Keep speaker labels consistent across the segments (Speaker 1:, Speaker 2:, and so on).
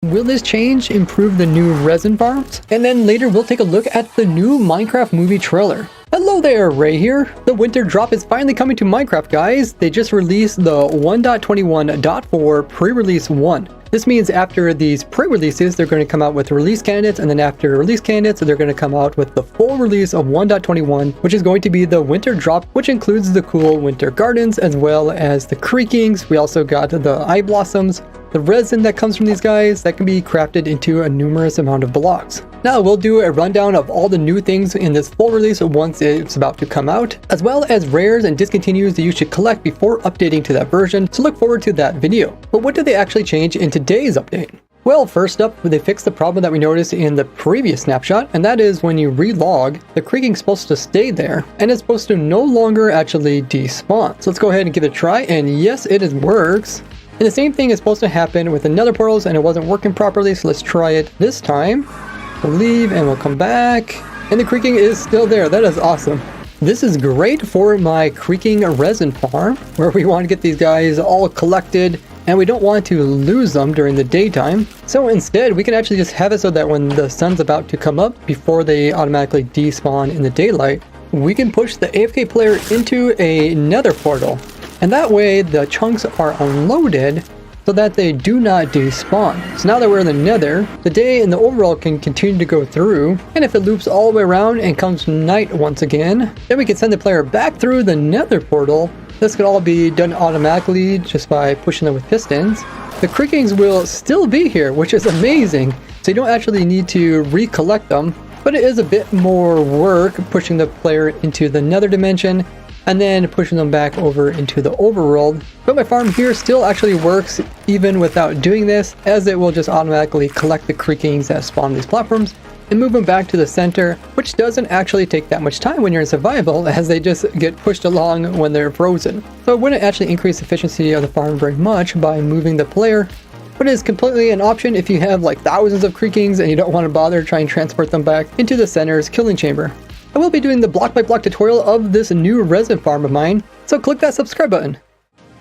Speaker 1: Will this change improve the new resin farms? And then later we'll take a look at the new Minecraft movie trailer. Hello there, Ray here. The winter drop is finally coming to Minecraft, guys. They just released the 1.21.4 pre-release 1. This means after these pre-releases, they're going to come out with release candidates, and then after release candidates, they're going to come out with the full release of 1.21, which is going to be the winter drop, which includes the cool winter gardens, as well as the creakings. We also got the eye blossoms, the resin that comes from these guys that can be crafted into a numerous amount of blocks. Now we'll do a rundown of all the new things in this full release once it's about to come out, as well as rares and discontinues that you should collect before updating to that version, so look forward to that video. But what did they actually change in today's update? Well, first up, they fixed the problem that we noticed in the previous snapshot, and that is when you relog, the creaking's supposed to stay there, and it's supposed to no longer actually despawn. So let's go ahead and give it a try, and yes, it works. And the same thing is supposed to happen with the nether portals, and it wasn't working properly, so let's try it this time. We'll leave and we'll come back, and the creaking is still there. That is awesome. This is great for my creaking resin farm, where we want to get these guys all collected, and we don't want to lose them during the daytime. So instead, we can actually just have it so that when the sun's about to come up, before they automatically despawn in the daylight, we can push the AFK player into a nether portal. And that way the chunks are unloaded so that they do not despawn. So now that we're in the nether, the day and the overworld can continue to go through, and if it loops all the way around and comes night once again, then we can send the player back through the nether portal. This could all be done automatically just by pushing them with pistons. The creakings will still be here, which is amazing, so you don't actually need to recollect them, but it is a bit more work pushing the player into the nether dimension and then pushing them back over into the overworld. But my farm here still actually works even without doing this, as it will just automatically collect the creakings that spawn these platforms and move them back to the center, which doesn't actually take that much time when you're in survival, as they just get pushed along when they're frozen. So it wouldn't actually increase the efficiency of the farm very much by moving the player, but it is completely an option if you have like thousands of creakings and you don't want to bother trying to transport them back into the center's killing chamber. I will be doing the block by block tutorial of this new resin farm of mine, so click that subscribe button.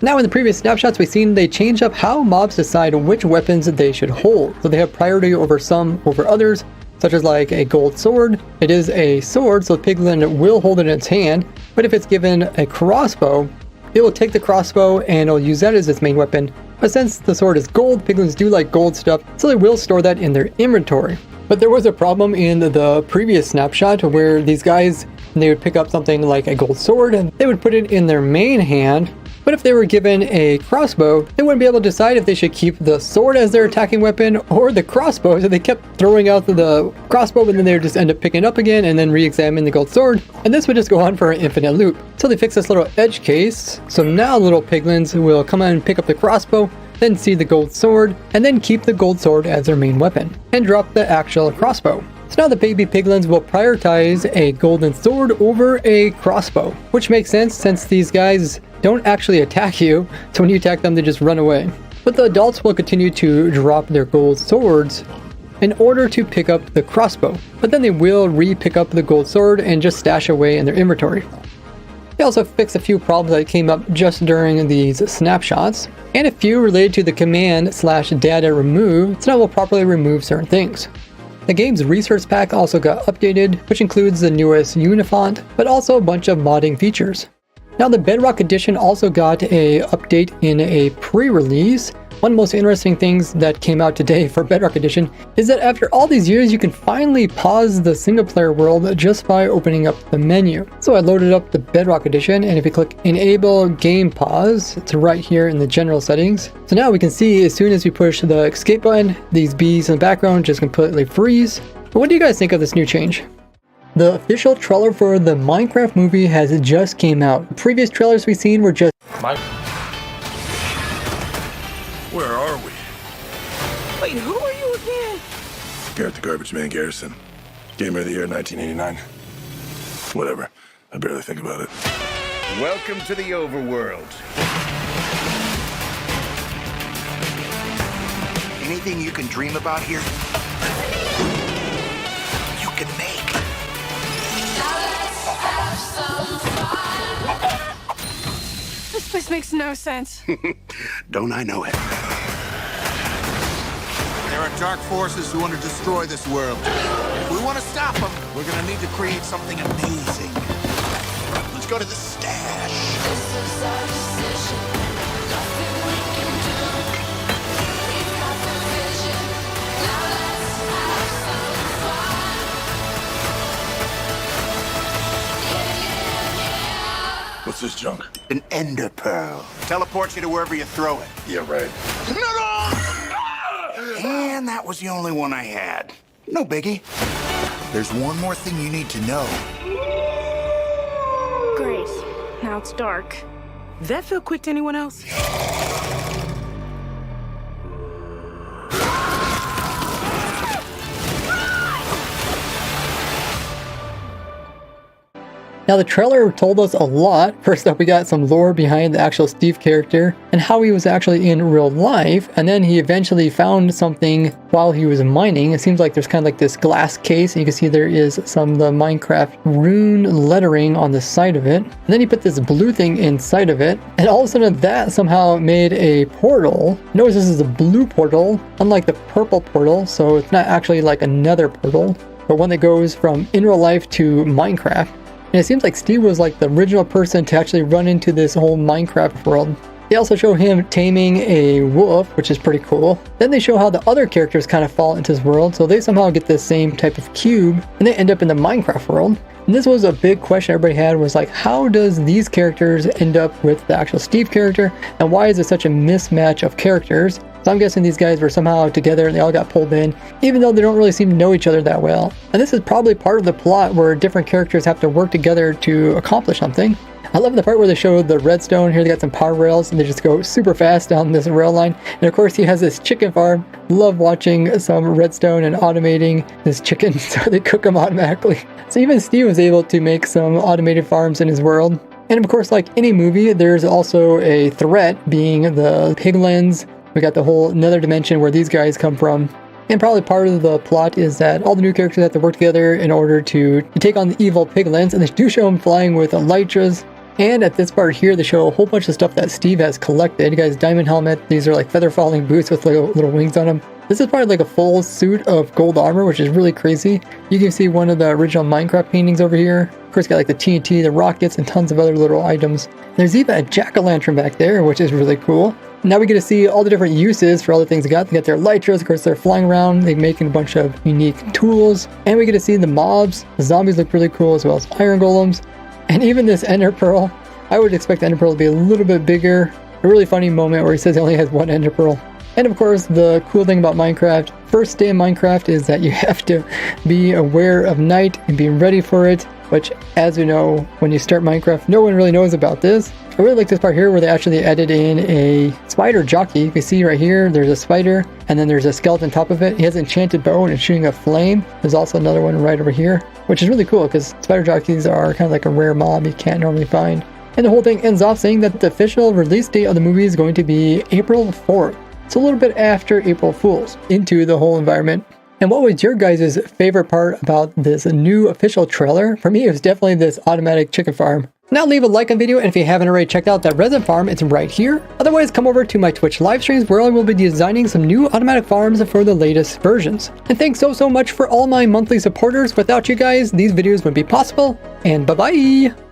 Speaker 1: Now in the previous snapshots we've seen they changed up how mobs decide which weapons they should hold. So they have priority over some over others, such as like a gold sword. It is a sword, so the piglin will hold it in its hand, but if it's given a crossbow, it will take the crossbow and it'll use that as its main weapon. But since the sword is gold, piglins do like gold stuff, so they will store that in their inventory. But there was a problem in the previous snapshot where these guys, they would pick up something like a gold sword and they would put it in their main hand. But if they were given a crossbow, they wouldn't be able to decide if they should keep the sword as their attacking weapon or the crossbow. So they kept throwing out the crossbow, and then they would just end up picking it up again and then re-examine the gold sword. And this would just go on for an infinite loop. So they fixed this little edge case. So now little piglins will come in and pick up the crossbow, then see the gold sword, and then keep the gold sword as their main weapon, and drop the actual crossbow. So now the baby piglins will prioritize a golden sword over a crossbow, which makes sense since these guys don't actually attack you, so when you attack them they just run away. But the adults will continue to drop their gold swords in order to pick up the crossbow, but then they will re-pick up the gold sword and just stash away in their inventory. They also fixed a few problems that came up just during these snapshots, and a few related to the command/data remove, so now we'll properly remove certain things. The game's resource pack also got updated, which includes the newest Unifont, but also a bunch of modding features. Now the Bedrock Edition also got a update in a pre-release. One of the most interesting things that came out today for Bedrock Edition is that after all these years you can finally pause the single player world just by opening up the menu. So I loaded up the Bedrock Edition, and if you click Enable Game Pause, it's right here in the general settings. So now we can see as soon as we push the escape button, these bees in the background just completely freeze. But what do you guys think of this new change? The official trailer for the Minecraft movie has just came out. The previous trailers we've seen were just
Speaker 2: Where are we?
Speaker 3: Wait, who are you again?
Speaker 2: Garrett the Garbage Man Garrison. Gamer of the Year 1989. Whatever. I barely think about it.
Speaker 4: Welcome to the overworld.
Speaker 5: Anything you can dream about here, you can make.
Speaker 3: This place makes no sense.
Speaker 5: Don't I know it? There are dark forces who want to destroy this world. If we want to stop them, we're going to need to create something amazing. Let's go to the stash.
Speaker 2: What's this junk?
Speaker 5: An ender pearl. Teleports you to wherever you throw it.
Speaker 2: Yeah, right.
Speaker 5: And that was the only one I had. No biggie. There's one more thing you need to know.
Speaker 3: Great. Now it's dark.
Speaker 6: Does that feel quick to anyone else?
Speaker 1: Now the trailer told us a lot. First up, we got some lore behind the actual Steve character and how he was actually in real life, and then he eventually found something while he was mining. It seems like there's kind of like this glass case, and you can see there is some of the Minecraft rune lettering on the side of it. And then he put this blue thing inside of it, and all of a sudden that somehow made a portal. Notice this is a blue portal, unlike the purple portal, so it's not actually like another portal, but one that goes from in real life to Minecraft. And it seems like Steve was like the original person to actually run into this whole Minecraft world. They also show him taming a wolf, which is pretty cool. Then they show how the other characters kind of fall into this world, so they somehow get the same type of cube, and they end up in the Minecraft world. And this was a big question everybody had, was like, how does these characters end up with the actual Steve character, and why is it such a mismatch of characters? So I'm guessing these guys were somehow together and they all got pulled in, even though they don't really seem to know each other that well. And this is probably part of the plot where different characters have to work together to accomplish something. I love the part where they show the redstone. Here they got some power rails and they just go super fast down this rail line. And of course he has this chicken farm. Love watching some redstone and automating this chicken so they cook them automatically. So even Steve was able to make some automated farms in his world. And of course, like any movie, there's also a threat, being the piglins. We got the whole another dimension where these guys come from. And probably part of the plot is that all the new characters have to work together in order to take on the evil piglins. And they do show them flying with elytras. And at this part here, they show a whole bunch of stuff that Steve has collected. You guys, diamond helmet. These are like feather falling boots with little wings on them. This is probably like a full suit of gold armor, which is really crazy. You can see one of the original Minecraft paintings over here. Of course, got like the TNT, the rockets, and tons of other little items. There's even a jack-o'-lantern back there, which is really cool. Now we get to see all the different uses for all the things they got. They got their elytras, of course they're flying around, they're making a bunch of unique tools. And we get to see the mobs. The zombies look really cool, as well as iron golems. And even this ender pearl. I would expect the ender pearl to be a little bit bigger. A really funny moment where he says he only has one ender pearl. And of course, the cool thing about Minecraft, first day in Minecraft, is that you have to be aware of night and be ready for it. Which, as you know, when you start Minecraft, no one really knows about this. I really like this part here where they actually added in a spider jockey. You can see right here, there's a spider, and then there's a skeleton on top of it. He has an enchanted bow and it's shooting a flame. There's also another one right over here, which is really cool because spider jockeys are kind of like a rare mob you can't normally find. And the whole thing ends off saying that the official release date of the movie is going to be April 4th. So a little bit after April Fool's, into the whole environment. And what was your guys' favorite part about this new official trailer? For me, it was definitely this automatic chicken farm. Now leave a like on the video, and if you haven't already checked out that resin farm, it's right here. Otherwise, come over to my Twitch live streams where I will be designing some new automatic farms for the latest versions. And thanks so much for all my monthly supporters. Without you guys, these videos wouldn't be possible. And bye-bye!